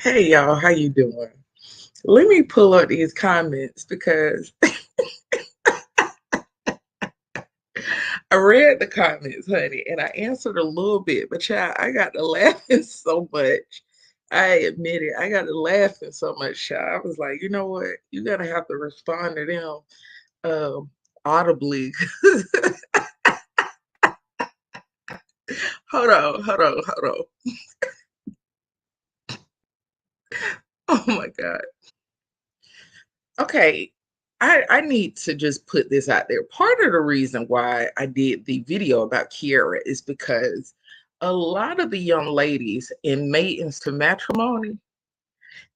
Hey y'all, how you doing? Let me pull up these comments because I read the comments, honey, and I answered a little bit, but child, I got to laughing so much. I admit it, I got to laughing so much, child. I was like, you know what? You gotta have to respond to them audibly. Hold on. Oh my God. Okay, I need to just put this out there. Part of the reason why I did the video about Kierra is because a lot of the young ladies in Maidens to Matrimony,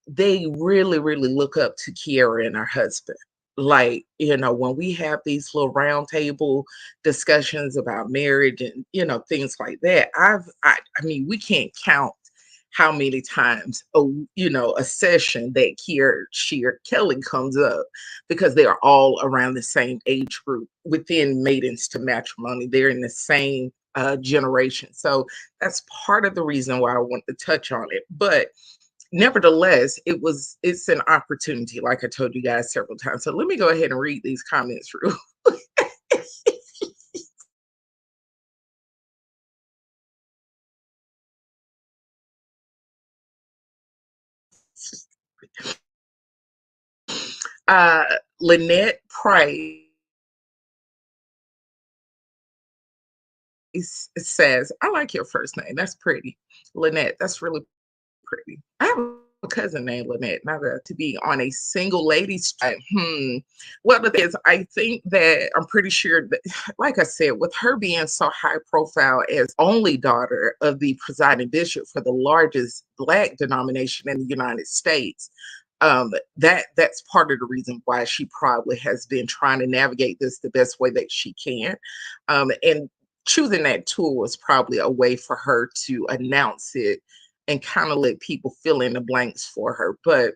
they really look up to Kierra and her husband. Like, when we have these little roundtable discussions about marriage and, things like that, I mean, we can't count how many times a session that Kier Sheard Kelly comes up because they are all around the same age group within Maidens to Matrimony. They're in the same generation. So that's part of the reason why I want to touch on it. But nevertheless, it's an opportunity, like I told you guys several times. So let me go ahead and read these comments through. uh Lynette Price says, I like your first name. That's pretty. Lynette, that's really pretty. I have a cousin named Lynette. Now to be on a single ladies trip. Well, the thing is, I think that I'm pretty sure that, like I said, with her being so high profile as only daughter of the presiding bishop for the largest Black denomination in the United States, that's part of the reason why she probably has been trying to navigate this the best way that she can. And choosing that tool was probably a way for her to announce it and kind of let people fill in the blanks for her. But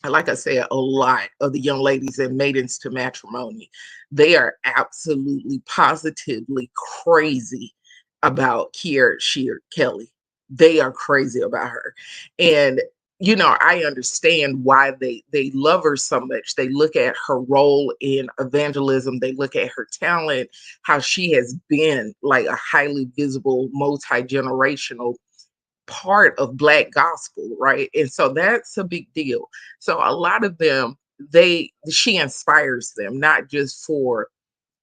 like I said, a lot of the young ladies in Maidens to Matrimony, they are absolutely positively crazy about Kierra Sheard Kelly. They are crazy about her. And I understand why they love her so much. They look at her role in evangelism, they look at her talent, how she has been like a highly visible, multi-generational part of Black gospel, right? And so that's a big deal. So a lot of them, she inspires them not just for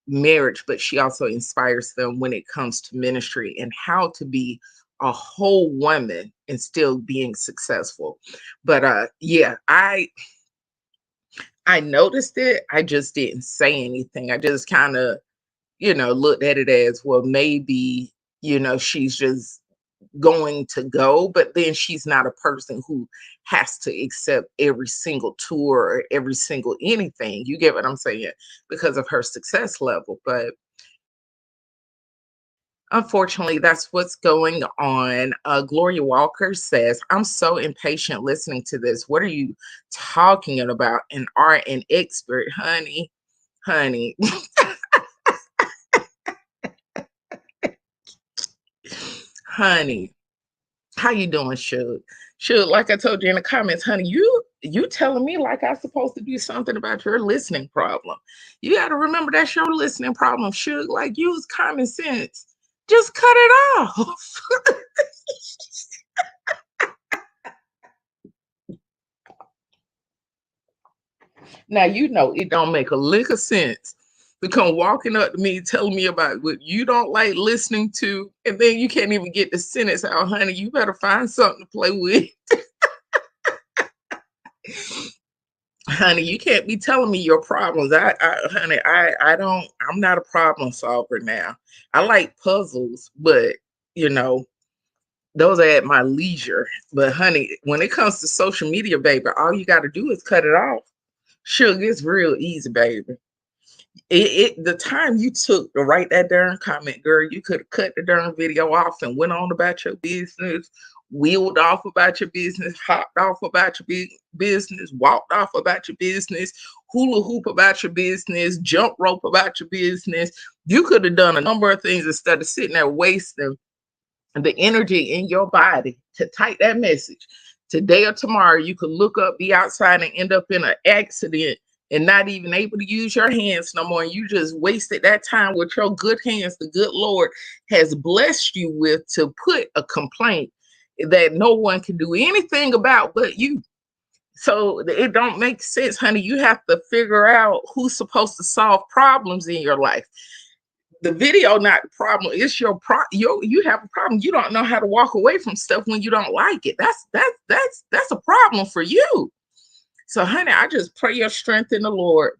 marriage, but she also inspires them when it comes to ministry and how to be a whole woman and still being successful. But yeah, I noticed it. I just didn't say anything. I just kind of, looked at it as, well, maybe, she's just going to go, but then she's not a person who has to accept every single tour or every single anything. You get what I'm saying? Because of her success level. But unfortunately, that's what's going on. Gloria Walker says, I'm so impatient listening to this. What are you talking about? An art and expert, honey. Honey, honey. How you doing, Shug? Shug, like I told you in the comments, honey, you telling me like I'm supposed to do something about your listening problem. You got to remember that's your listening problem, Shug. Like, use common sense. Just cut it off. Now you know it don't make a lick of sense to come walking up to me telling me about what you don't like listening to, and then you can't even get the sentence out, honey. You better find something to play with. Honey, you can't be telling me your problems. Honey, I don't. I'm not a problem solver now. I like puzzles, but you know, those are at my leisure. But honey, when it comes to social media, baby, all you got to do is cut it off. Sugar, it's real easy, baby. The time you took to write that darn comment, girl, you could have cut the darn video off and went on about your business, wheeled off about your business, hopped off about your business, walked off about your business, hula hoop about your business, jump rope about your business. You could have done a number of things instead of sitting there wasting the energy in your body to type that message Today or tomorrow, you could look up, be outside, and end up in an accident and not even able to use your hands no more. And you just wasted that time with your good hands the good Lord has blessed you with to put a complaint that no one can do anything about but you. So it don't make sense, honey. You have to figure out who's supposed to solve problems in your life. The video not the problem. It's you have a problem. You don't know how to walk away from stuff when you don't like it. That's a problem for you. So, honey, I just pray your strength in the Lord.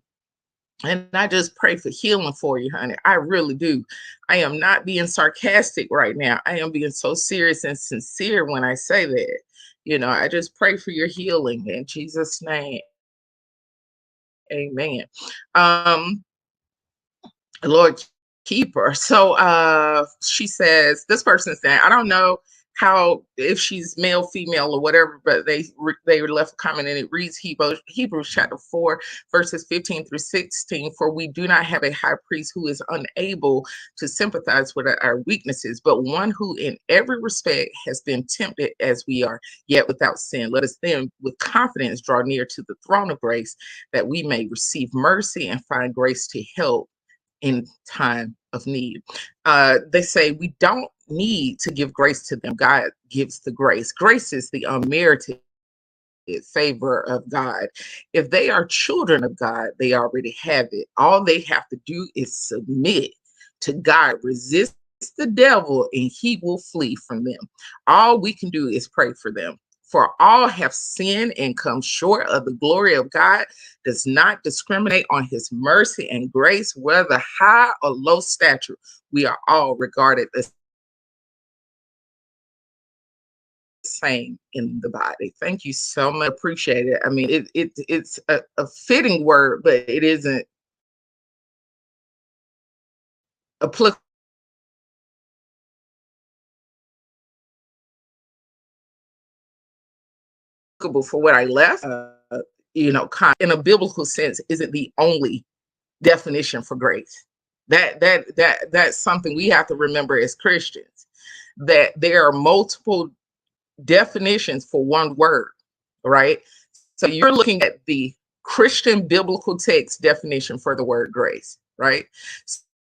And I just pray for healing for you, honey. I really do. I am not being sarcastic right now. I am being so serious and sincere when I say that. I just pray for your healing in Jesus' name. Amen. Lord, keep her. So she says, this person saying, I don't know how, if she's male, female, or whatever, but they left a comment and it reads Hebrews chapter 4, verses 15 through 16. For we do not have a high priest who is unable to sympathize with our weaknesses, but one who in every respect has been tempted as we are, yet without sin. Let us then with confidence draw near to the throne of grace, that we may receive mercy and find grace to help in time of need. They say we don't need to give grace to them. God gives the grace. Grace is the unmerited favor of God. If they are children of God, they already have it. All they have to do is submit to God, resist the devil, and he will flee from them. All we can do is pray for them. For all have sinned and come short of the glory of God, does not discriminate on his mercy and grace, whether high or low stature. We are all regarded the same in the body. Thank you so much. Appreciate it. I mean, it's a fitting word, but it isn't applicable for what I left. In a biblical sense, isn't the only definition for grace. That's something we have to remember as Christians, that there are multiple definitions for one word, right? So you're looking at the Christian biblical text definition for the word grace, right?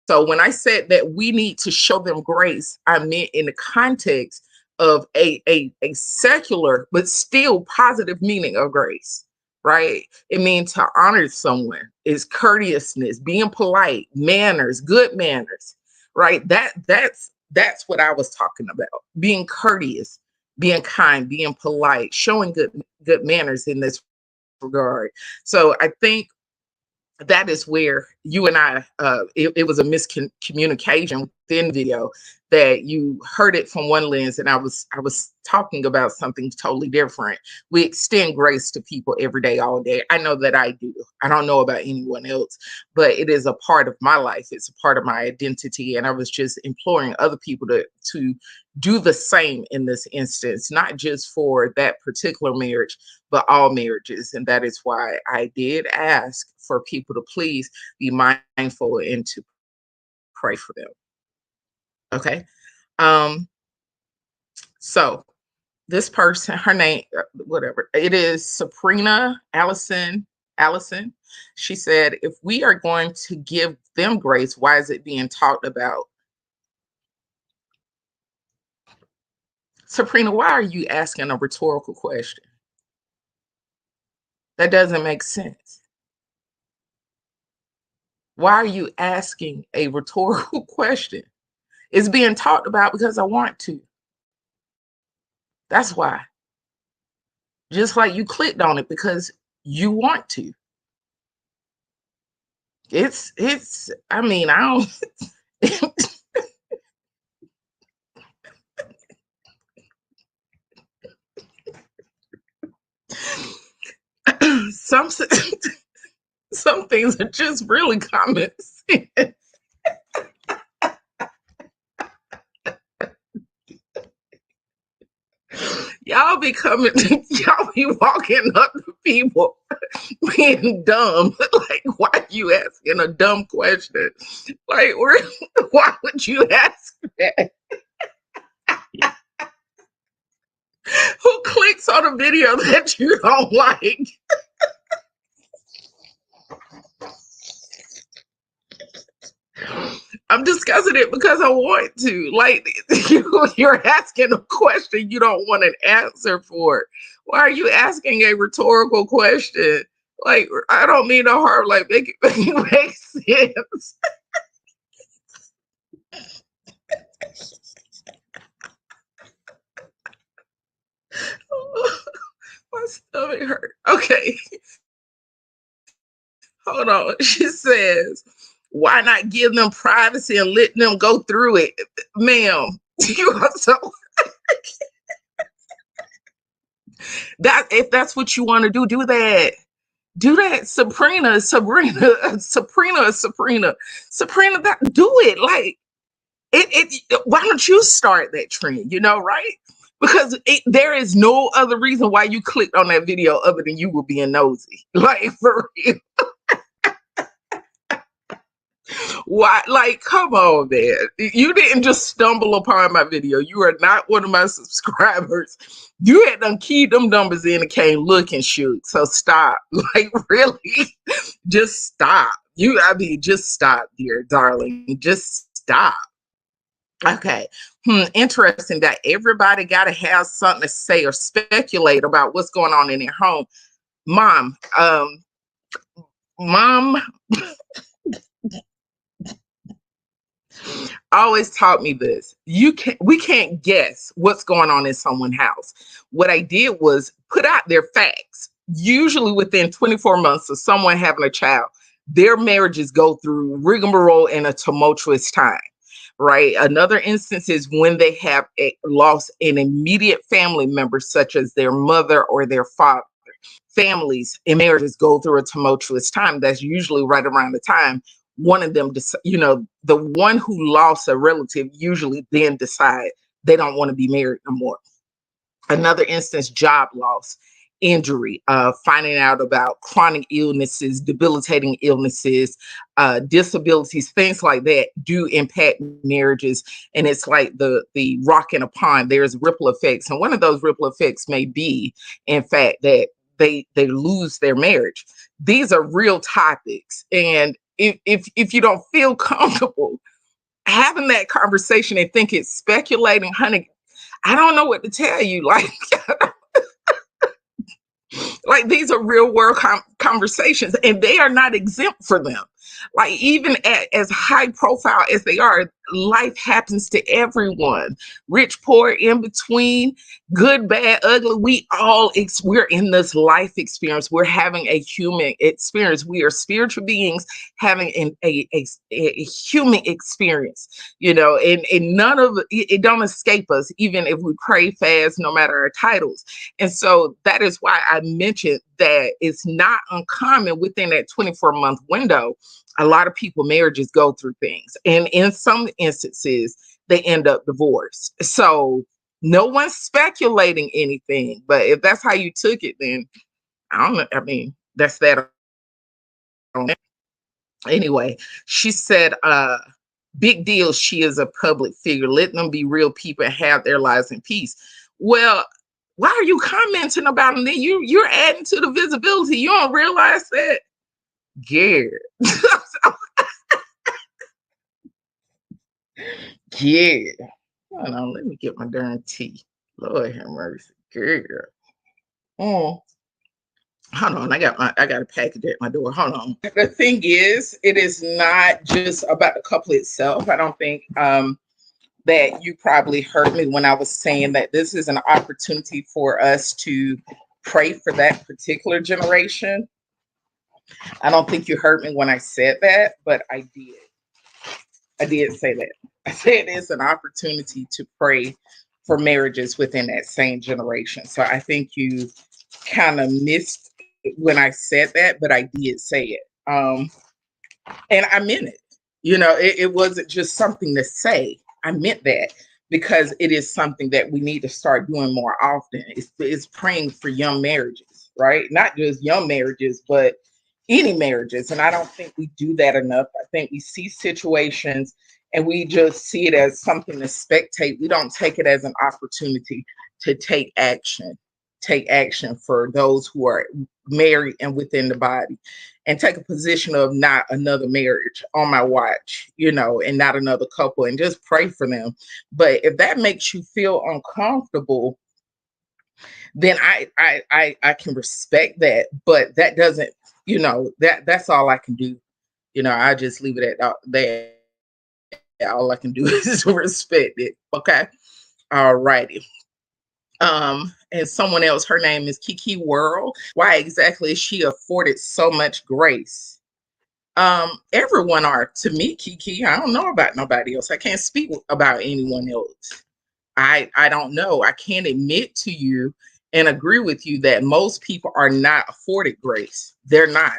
So when I said that we need to show them grace, I meant in the context of a secular but still positive meaning of grace, right? It means to honor someone, is courteousness, being polite, manners, good manners, right? That's what I was talking about. Being courteous, being kind, being polite, showing good manners in this regard. So I think that is where you and I, it was a miscommunication within the video, that you heard it from one lens and I was talking about something totally different. We extend grace to people every day, all day. I know that I do. I don't know about anyone else, but it is a part of my life. It's a part of my identity. And I was just imploring other people to do the same in this instance, not just for that particular marriage, but all marriages. And that is why I did ask for people to please be mindful and to pray for them. Okay. So this person, her name, whatever, it is Sabrina Allison. She said, if we are going to give them grace, why is it being talked about? Sabrina, why are you asking a rhetorical question? That doesn't make sense. Why are you asking a rhetorical question? It's being talked about because I want to. That's why. Just like you clicked on it because you want to. I mean, I don't some some things are just really common sense. Y'all be y'all be walking up to people being dumb. Like, why are you asking a dumb question? Like, why would you ask that? Who clicks So the video that you don't like. I'm discussing it because I want to. Like, you're asking a question you don't want an answer for. Why are you asking a rhetorical question? Like, I don't mean no harm. Like, make it make sense. My stomach hurt. Okay, hold on. She says, why not give them privacy and let them go through it? Ma'am, you are so that if that's what you want to do that. Do that, Sabrina, that do it. Like why don't you start that trend, right? Because there is no other reason why you clicked on that video other than you were being nosy. Like, for real. Why? Like, come on, man. You didn't just stumble upon my video. You are not one of my subscribers. You had done keyed them numbers in and came looking shoot. So stop. Like, really? Just stop. Just stop, dear darling. Just stop. Okay. Interesting that everybody got to have something to say or speculate about what's going on in their home. Mom, always taught me this. We can't guess what's going on in someone's house. What I did was put out their facts. Usually within 24 months of someone having a child, their marriages go through rigmarole and a tumultuous time. Right. Another instance is when they have lost an immediate family member, such as their mother or their father. Families and marriages go through a tumultuous time. That's usually right around the time one of them, the one who lost a relative usually then decide they don't want to be married no more. Another instance, job loss, injury, finding out about chronic illnesses, debilitating illnesses, disabilities, things like that do impact marriages. And it's like the rock in a pond. There's ripple effects. And one of those ripple effects may be, in fact, that they lose their marriage. These are real topics. And if you don't feel comfortable having that conversation and think it's speculating, honey, I don't know what to tell you. Like these are real world conversations, and they are not exempt for them. Like, even as high profile as they are, life happens to everyone. Rich, poor, in between, good, bad, ugly. We're in this life experience. We're having a human experience. We are spiritual beings having a human experience, and none of it don't escape us, even if we pray, fast, no matter our titles. And so that is why I mentioned that it's not uncommon within that 24-month window. A lot of people, marriages go through things. And in some instances, they end up divorced. So no one's speculating anything. But if that's how you took it, then I don't know. I mean, that's that. Anyway, she said, big deal. She is a public figure. Let them be real people and have their lives in peace. Well, why are you commenting about them? Then you're adding to the visibility. You don't realize that? Yeah. Yeah. Hold on, let me get my darn tea. Lord have mercy. Girl. Oh. Hold on, I got a package at my door. Hold on. The thing is, it is not just about the couple itself. I don't think that you probably heard me when I was saying that this is an opportunity for us to pray for that particular generation. I don't think you heard me when I said that, but I did. I did say that. I said it's an opportunity to pray for marriages within that same generation. So I think you kind of missed when I said that, but I did say it. And I meant it. It wasn't just something to say. I meant that because it is something that we need to start doing more often. It's praying for young marriages, right? Not just young marriages, but any marriages. And I don't think we do that enough. I think we see situations and we just see it as something to spectate. We don't take it as an opportunity to take action, take action for those who are married and within the body, and take a position of not another marriage on my watch, and not another couple, and just pray for them. But if that makes you feel uncomfortable, then I can respect that. But that doesn't, that's all I can do. I just leave it at that. All I can do is respect it. Okay. All righty. And someone else, her name is Kiki World. Why exactly is she afforded so much grace? Everyone are to me, Kiki. I don't know about nobody else. I can't speak about anyone else. I don't know. I can't admit to you and agree with you that most people are not afforded grace. They're not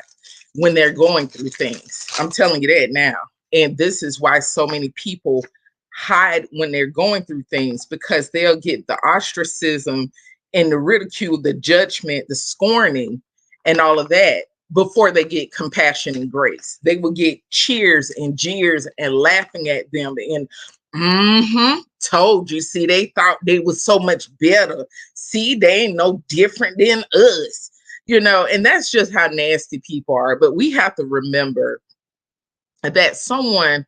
when they're going through things. I'm telling you that now. And this is why so many people hide when they're going through things, because they'll get the ostracism and the ridicule, the judgment, the scorning, and all of that before they get compassion and grace. They will get cheers and jeers and laughing at them and told you. See, they thought they was so much better. See, they ain't no different than us, and that's just how nasty people are. But we have to remember that someone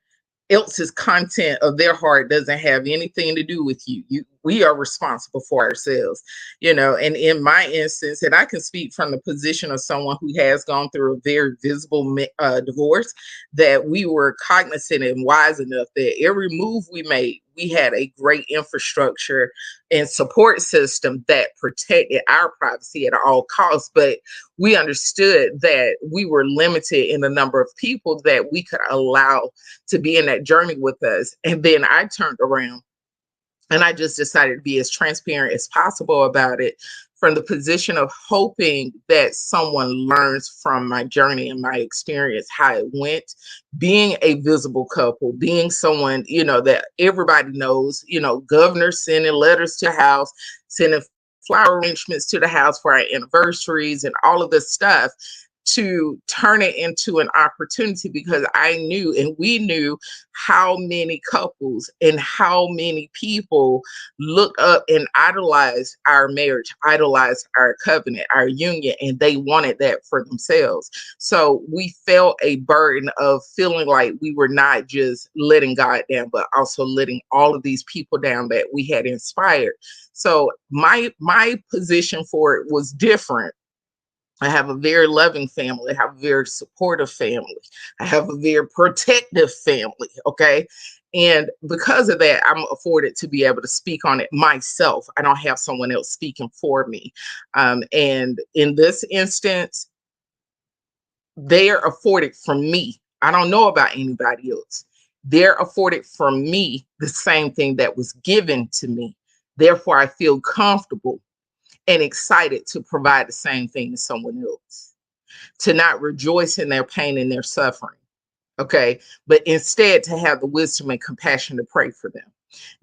else's content of their heart doesn't have anything to do with you. We are responsible for ourselves, and in my instance, and I can speak from the position of someone who has gone through a very visible divorce, that we were cognizant and wise enough that every move we made, we had a great infrastructure and support system that protected our privacy at all costs. But we understood that we were limited in the number of people that we could allow to be in that journey with us. And then I turned around and I just decided to be as transparent as possible about it, from the position of hoping that someone learns from my journey and my experience, how it went, being a visible couple, being someone, that everybody knows, governor sending letters to the house, sending flower arrangements to the house for our anniversaries and all of this stuff, to turn it into an opportunity, because I knew and we knew how many couples and how many people looked up and idolized our marriage, idolized our covenant, our union, and they wanted that for themselves. So we felt a burden of feeling like we were not just letting God down, but also letting all of these people down that we had inspired. So my position for it was different. I have a very loving family. I have a very supportive family. I have a very protective family. Okay. And because of that, I'm afforded to be able to speak on it myself. I don't have someone else speaking for me. And in this instance, they are afforded from me. I don't know about anybody else. They're afforded from me the same thing that was given to me. Therefore, I feel comfortable and excited to provide the same thing to someone else, to not rejoice in their pain and their suffering, okay, but instead to have the wisdom and compassion to pray for them.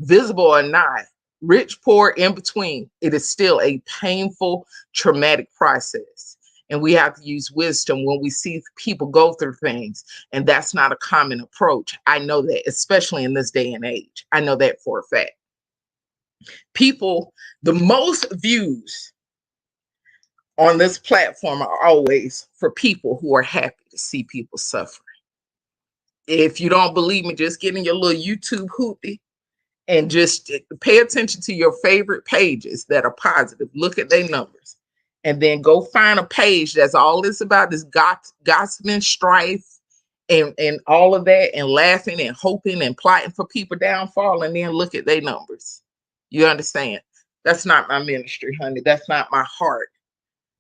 Visible or not, rich, poor, in between, it is still a painful, traumatic process. And we have to use wisdom when we see people go through things. And that's not a common approach. I know that, especially in this day and age. I know that for a fact. People, the most views on this platform are always for people who are happy to see people suffering. If you don't believe me, just get in your little YouTube hoopty and just pay attention to your favorite pages that are positive. Look at their numbers. And then go find a page that's all this about, this gossiping, strife, and all of that, and laughing and hoping and plotting for people downfall, and then look at their numbers. You understand? That's not my ministry, honey. That's not my heart.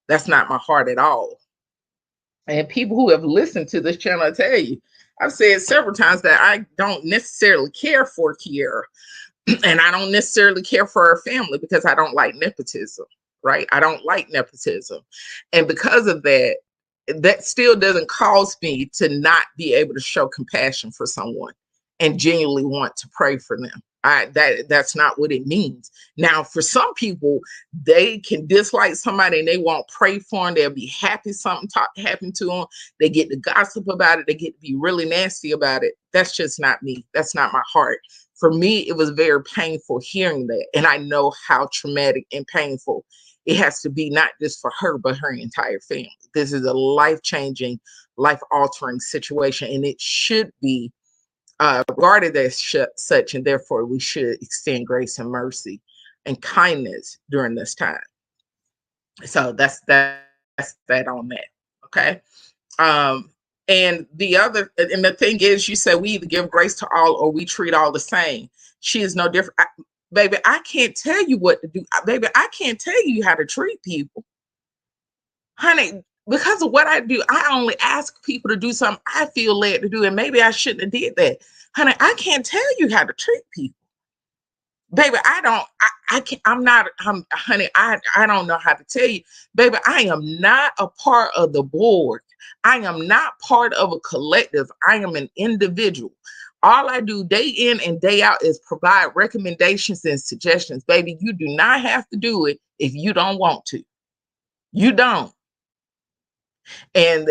That's not my heart at all. And people who have listened to this channel, I tell you, I've said several times that I don't necessarily care for Kierra, and I don't necessarily care for her family, because I don't like nepotism, right? I don't like nepotism. And because of that, that still doesn't cause me to not be able to show compassion for someone and genuinely want to pray for them. That's not what it means. Now, for some people, they can dislike somebody and they won't pray for them. They'll be happy something happened to them. They get to gossip about it. They get to be really nasty about it. That's just not me. That's not my heart. For me, it was very painful hearing that. And I know how traumatic and painful it has to be not just for her, but her entire family. This is a life-changing, life-altering situation, and it should be regarded as such, and therefore we should extend grace and mercy and kindness during this time. So that's that on that. Okay. Um, and the thing is, you said we either give grace to all or we treat all the same. She is no different. Baby, I can't tell you what to do. Baby, I can't tell you how to treat people. Honey, because of what I do, I only ask people to do something I feel led to do. And maybe I shouldn't have did that. Honey, I can't tell you how to treat people. Baby, I can't, honey, I don't know how to tell you. Baby, I am not a part of the board. I am not part of a collective. I am an individual. All I do day in and day out is provide recommendations and suggestions. Baby, you do not have to do it if you don't want to. You don't. And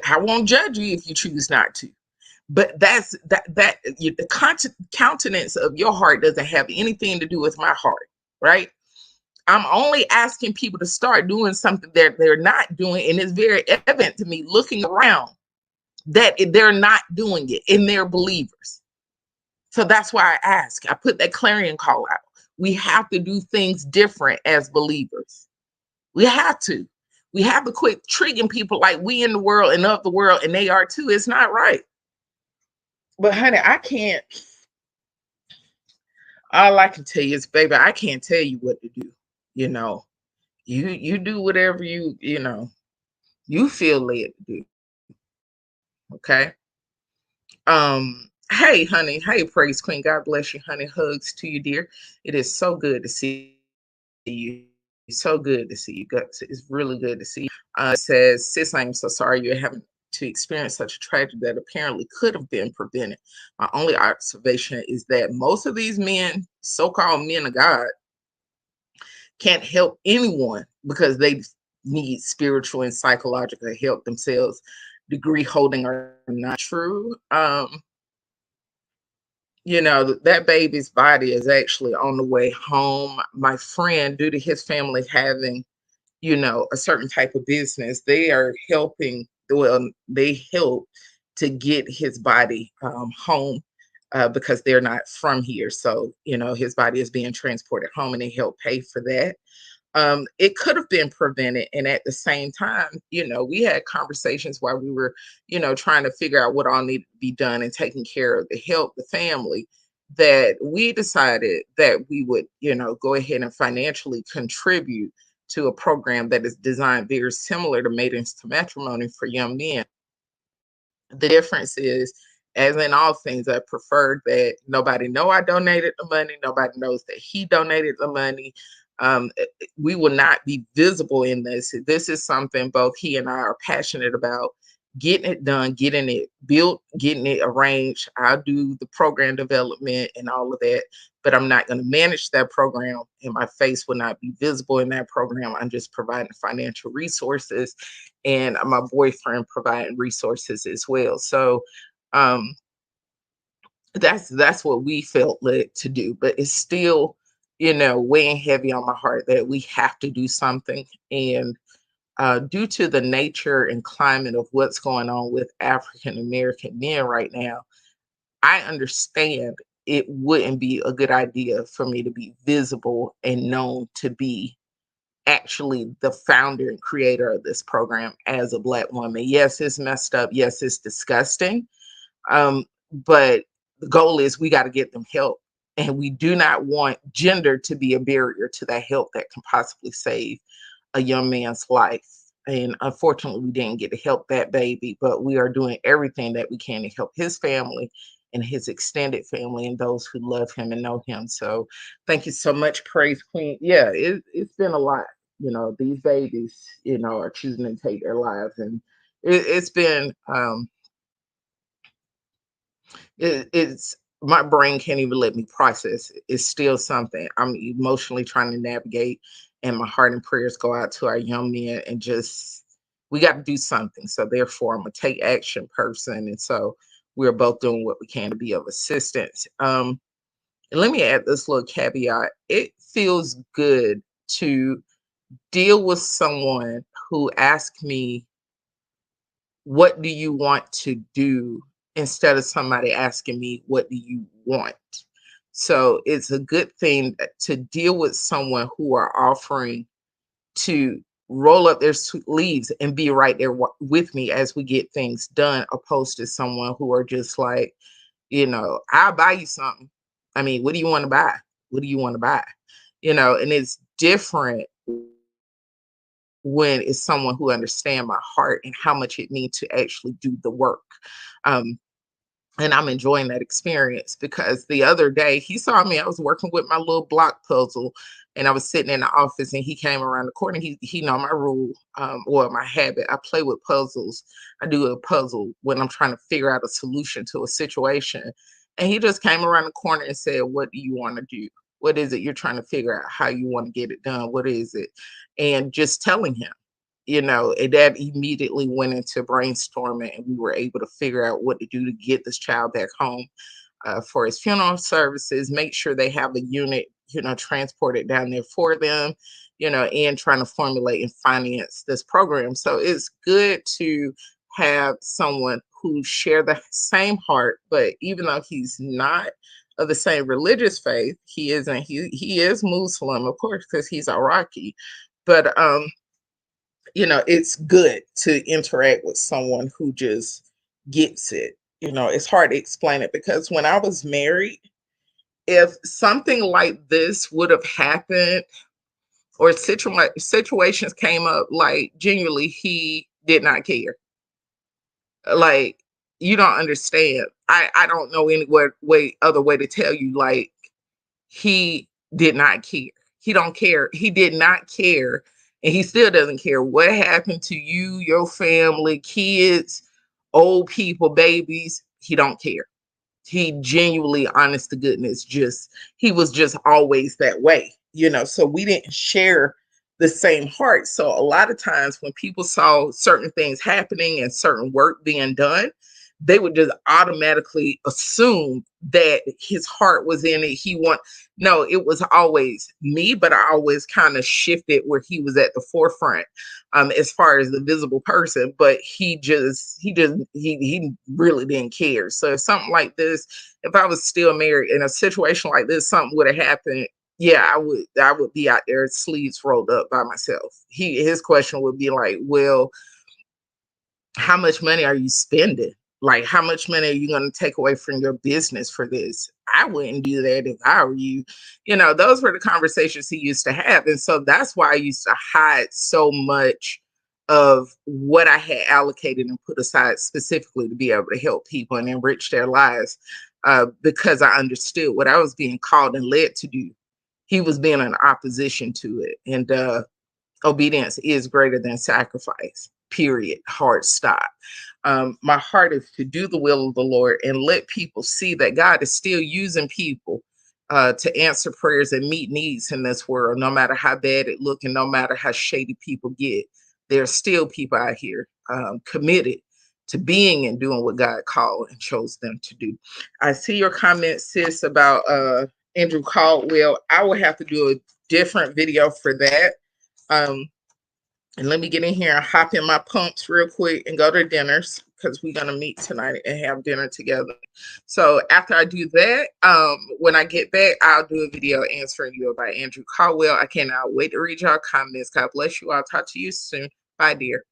I won't judge you if you choose not to. But the countenance of your heart doesn't have anything to do with my heart, right? I'm only asking people to start doing something that they're not doing, and it's very evident to me looking around that they're not doing it, and they're believers. So that's why I ask. I put that clarion call out. We have to do things different as believers. We have to. We have to quit treating people like we in the world and of the world, and they are too. It's not right. But honey, I can't. All I can tell you is, baby, I can't tell you what to do. You know, you do whatever you feel led to do. Okay. Hey, honey. Hey, praise queen. God bless you, honey. Hugs to you, dear. It is so good to see you. It's so good to see you. It's really good to see you. It says, sis, I am so sorry you're having to experience such a tragedy that apparently could have been prevented. My only observation is that most of these men, so-called men of God, can't help anyone because they need spiritual and psychological help themselves. Degree holding are not true. That baby's body is actually on the way home. My friend, due to his family having, a certain type of business, they are helping. Well, they help to get his body home because they're not from here. So, his body is being transported home and they help pay for that. It could have been prevented. And at the same time, we had conversations while we were, trying to figure out what all needed to be done and taking care of the help, the family, that we decided that we would, go ahead and financially contribute to a program that is designed very similar to Maidens to Matrimony for young men. The difference is, as in all things, I preferred that nobody know I donated the money. Nobody knows that he donated the money. We will not be visible in this. This is something both he and I are passionate about. Getting it done, getting it built, getting it arranged. I'll do the program development and all of that, but I'm not going to manage that program, and my face will not be visible in that program. I'm just providing financial resources, and my boyfriend providing resources as well. So um, that's what we felt led to do, but it's still, weighing heavy on my heart that we have to do something. And due to the nature and climate of what's going on with African American men right now, I understand it wouldn't be a good idea for me to be visible and known to be actually the founder and creator of this program as a Black woman. Yes, it's messed up. Yes, it's disgusting. But the goal is we got to get them help. And we do not want gender to be a barrier to that help that can possibly save a young man's life. And unfortunately, we didn't get to help that baby, but we are doing everything that we can to help his family and his extended family and those who love him and know him. So thank you so much, Praise Queen. Yeah, it's been a lot. These babies, are choosing to take their lives. And it's been, it's my brain can't even let me process it. It's still something I'm emotionally trying to navigate, and my heart and prayers go out to our young men. And just we got to do something. So therefore, I'm a take action person, and so we're both doing what we can to be of assistance. And let me add this little caveat: it feels good to deal with someone who asks me, what do you want to do? Instead of somebody asking me, what do you want? So it's a good thing to deal with someone who are offering to roll up their sleeves and be right there with me as we get things done, opposed to someone who are just like, I'll buy you something. I mean, what do you want to buy? What do you want to buy? And it's different when it's someone who understands my heart and how much it means to actually do the work. Um, and I'm enjoying that experience because the other day he saw me. I was working with my little block puzzle, and I was sitting in the office, and he came around the corner. He know my rule, or my habit. I play with puzzles. I do a puzzle when I'm trying to figure out a solution to a situation. And he just came around the corner and said, "What do you want to do? What is it you're trying to figure out? How you want to get it done? What is it?" And just telling him, and that immediately went into brainstorming, and we were able to figure out what to do to get this child back home for his funeral services, make sure they have a unit, transported down there for them, and trying to formulate and finance this program. So it's good to have someone who share the same heart, but even though he's not of the same religious faith, he is Muslim, of course, because he's Iraqi. But it's good to interact with someone who just gets it. It's hard to explain it because when I was married, if something like this would have happened or situations came up, like genuinely, he did not care. Like, you don't understand. I don't know any other way to tell you. Like, he did not care. He don't care. He did not care. And he still doesn't care what happened to you, your family, kids, old people, babies. He don't care. He genuinely, honest to goodness, he was just always that way, so we didn't share the same heart. So a lot of times when people saw certain things happening and certain work being done, they would just automatically assume that his heart was in it. No, it was always me, but I always kind of shifted where he was at the forefront, as far as the visible person, but he really didn't care. So if something like this, if I was still married in a situation like this, something would have happened. Yeah, I would be out there, sleeves rolled up by myself. His question would be like, well, how much money are you spending? Like, how much money are you going to take away from your business for this? I wouldn't do that if I were you. Those were the conversations he used to have. And so that's why I used to hide so much of what I had allocated and put aside specifically to be able to help people and enrich their lives, because I understood what I was being called and led to do. He was being in opposition to it. And obedience is greater than sacrifice, period. Hard stop. My heart is to do the will of the Lord and let people see that God is still using people to answer prayers and meet needs in this world, no matter how bad it looks and no matter how shady people get. There's still people out here committed to being and doing what God called and chose them to do. I see your comment, sis, about Andrew Caldwell. I will have to do a different video for that. And let me get in here and hop in my pumps real quick and go to dinners, because we're going to meet tonight and have dinner together. So after I do that, when I get back, I'll do a video answering you about Andrew Caldwell. I cannot wait to read y'all comments. God bless you. I'll talk to you soon. Bye, dear.